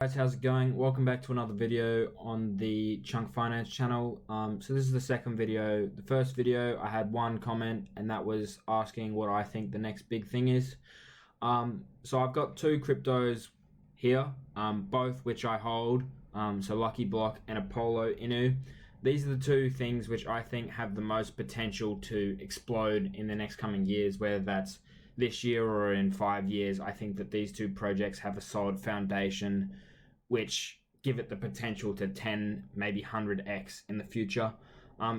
Guys, how's it going? Welcome back to another video on the Chunk Finance channel. So this is the second video. The first video, I had one comment, and that was asking what I think the next big thing is. So I've got two cryptos here, both which I hold. So Lucky Block and Apollo Inu. These are the two things which I think have the most potential to explode in the next coming years, whether that's this year or in 5 years. I think that these two projects have a solid foundation which give it the potential to 10, maybe 100x in the future.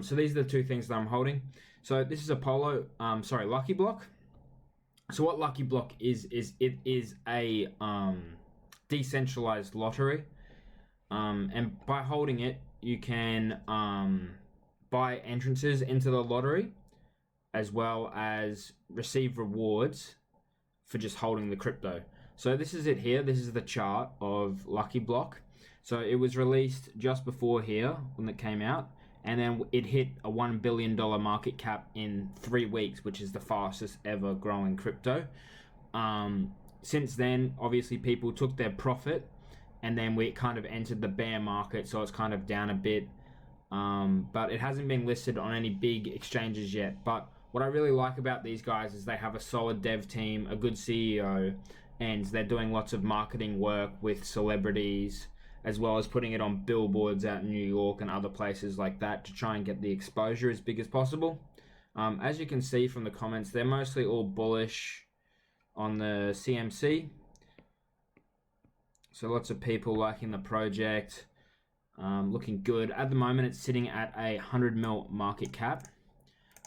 So these are the two things that I'm holding. So this is Lucky Block. So what Lucky Block is it is a decentralized lottery. And by holding it, you can buy entrances into the lottery, as well as receive rewards for just holding the crypto. So this is it here. This is the chart of Lucky Block. So it was released just before here when it came out, and then it hit a $1 billion market cap in 3 weeks, which is the fastest ever growing crypto. Since then, obviously people took their profit, and then we kind of entered the bear market, so it's kind of down a bit. But it hasn't been listed on any big exchanges yet. But what I really like about these guys is they have a solid dev team, a good CEO, and they're doing lots of marketing work with celebrities, as well as putting it on billboards out in New York and other places like that to try and get the exposure as big as possible. As you can see from the comments, they're mostly all bullish on the CMC. So lots of people liking the project, looking good. At the moment, it's sitting at a 100 mil market cap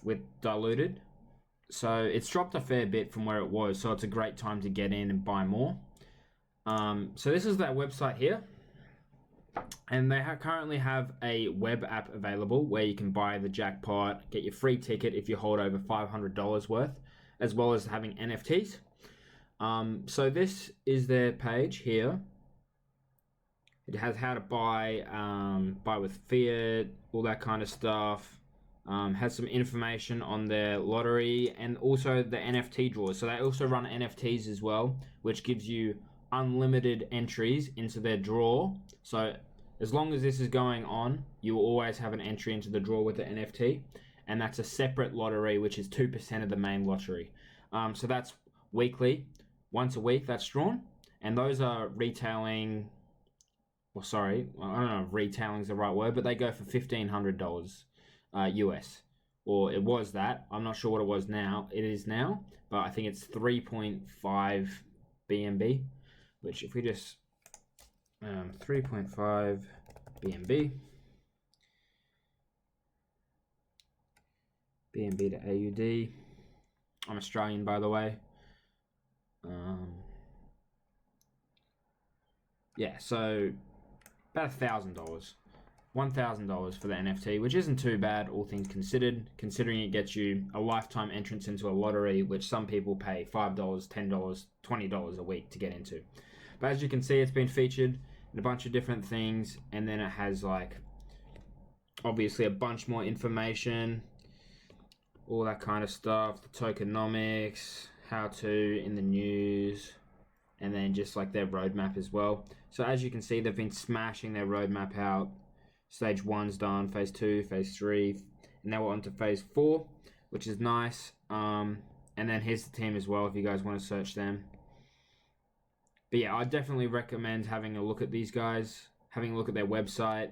with diluted. So it's dropped a fair bit from where it was, so it's a great time to get in and buy more. So this is their website here, and they currently have a web app available where you can buy the jackpot, get your free ticket if you hold over $500 worth, as well as having NFTs. So this is their page here. It has how to buy with fiat, all that kind of stuff. Has some information on their lottery and also the NFT draws. So they also run NFTs as well, which gives you unlimited entries into their draw. So as long as this is going on, you will always have an entry into the draw with the NFT, and that's a separate lottery, which is 2% of the main lottery. So that's weekly, once a week that's drawn, and those are retailing. Well, sorry, I don't know if retailing is the right word, but they go for $1,500 US, or it was that. I'm not sure what it was now. It is now, but I think it's 3.5 BNB, which if we just 3.5 BNB to AUD. I'm Australian, by the way. Yeah, so about $1,000. $1,000 for the NFT, which isn't too bad, all things considered, considering it gets you a lifetime entrance into a lottery, which some people pay $5, $10, $20 a week to get into. But as you can see, it's been featured in a bunch of different things, and then it has, like, obviously a bunch more information, all that kind of stuff, the tokenomics, how to in the news, and then just like their roadmap as well. So as you can see, they've been smashing their roadmap out. Stage 1's done, phase 2, phase 3, and now we're on to phase 4, which is nice. And then here's the team as well if you guys want to search them. But yeah, I definitely recommend having a look at these guys, having a look at their website.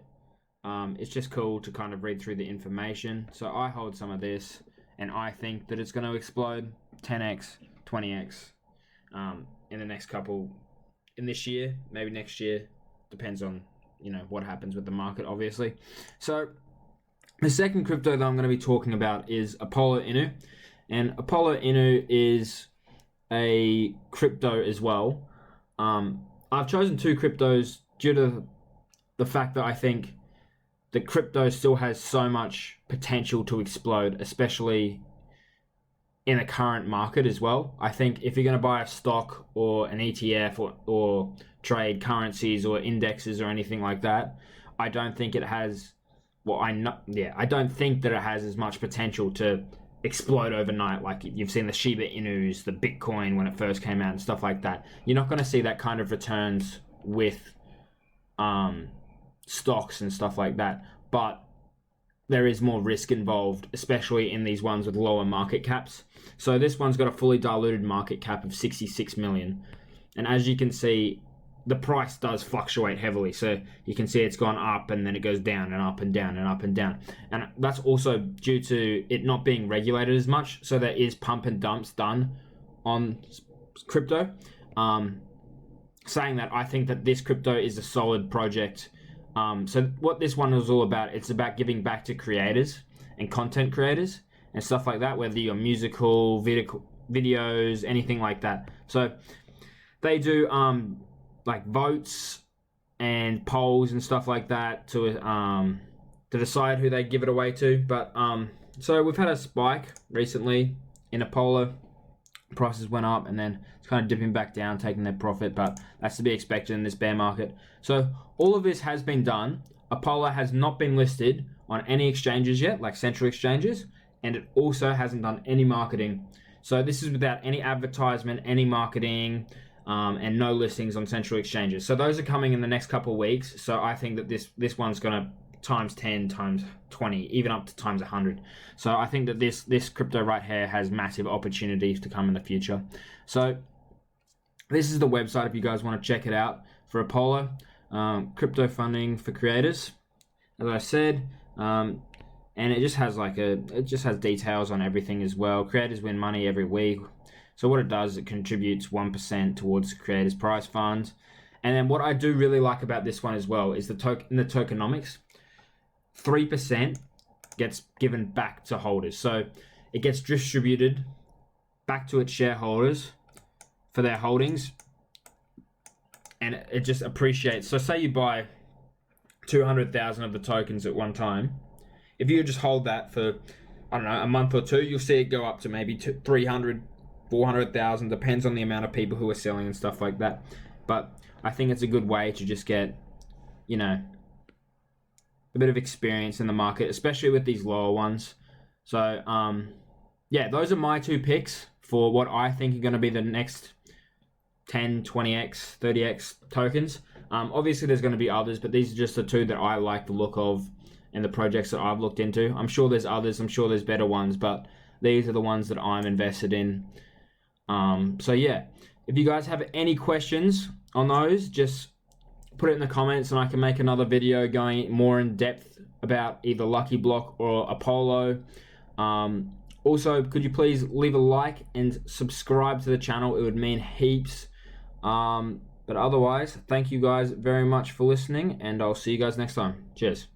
It's just cool to kind of read through the information. So I hold some of this, and I think that it's going to explode 10x, 20x in the next in this year, maybe next year, depends on what happens with the market, obviously. So the second crypto that I'm going to be talking about is Apollo Inu, and Apollo Inu is a crypto as well. I've chosen two cryptos due to the fact that I think the crypto still has so much potential to explode, especially in the current market as well. I think if you're going to buy a stock or an ETF or trade currencies or indexes or anything like that, I don't think it has. I don't think that it has as much potential to explode overnight. Like you've seen the Shiba Inus, the Bitcoin when it first came out and stuff like that. You're not going to see that kind of returns with stocks and stuff like that, but there is more risk involved, especially in these ones with lower market caps. So this one's got a fully diluted market cap of 66 million. And as you can see, the price does fluctuate heavily. So you can see it's gone up and then it goes down and up and down and up and down. And that's also due to it not being regulated as much. So there is pump and dumps done on crypto. Saying that, I think that this crypto is a solid project. So what this one is all about, it's about giving back to creators and content creators and stuff like that, whether you're musical, videos, anything like that. So they do like votes and polls and stuff like that to decide who they give it away to. But so we've had a spike recently in Apollo. Prices went up and then it's kind of dipping back down, taking their profit, but that's to be expected in this bear market. So all of this has been done. Apollo has not been listed on any exchanges yet, like central exchanges, and it also hasn't done any marketing. So this is without any advertisement, any marketing, and no listings on central exchanges. So those are coming in the next couple of weeks. So I think that this one's gonna times 10, times 20, even up to times 100. So I think that this crypto right here has massive opportunities to come in the future. So this is the website if you guys want to check it out for Apollo. Crypto funding for creators, as I said, and it just has details on everything as well. Creators win money every week. So what it does, it contributes 1% towards the creators prize fund. And then what I do really like about this one as well is the tokenomics. 3% gets given back to holders. So it gets distributed back to its shareholders for their holdings, and it just appreciates. So say you buy 200,000 of the tokens at one time. If you just hold that for, I don't know, a month or two, you'll see it go up to maybe 300, 400,000, depends on the amount of people who are selling and stuff like that. But I think it's a good way to just get, you know, a bit of experience in the market, especially with these lower ones. So yeah, those are my two picks for what I think are going to be the next 10, 20x, 30x tokens. Obviously there's going to be others, but these are just the two that I like the look of and the projects that I've looked into. I'm sure there's others, I'm sure there's better ones, but these are the ones that I'm invested in. So yeah, if you guys have any questions on those, just put it in the comments and I can make another video going more in depth about either Lucky Block or Apollo. Also, could you please leave a like and subscribe to the channel? It would mean heaps. But otherwise, thank you guys very much for listening, and I'll see you guys next time. Cheers.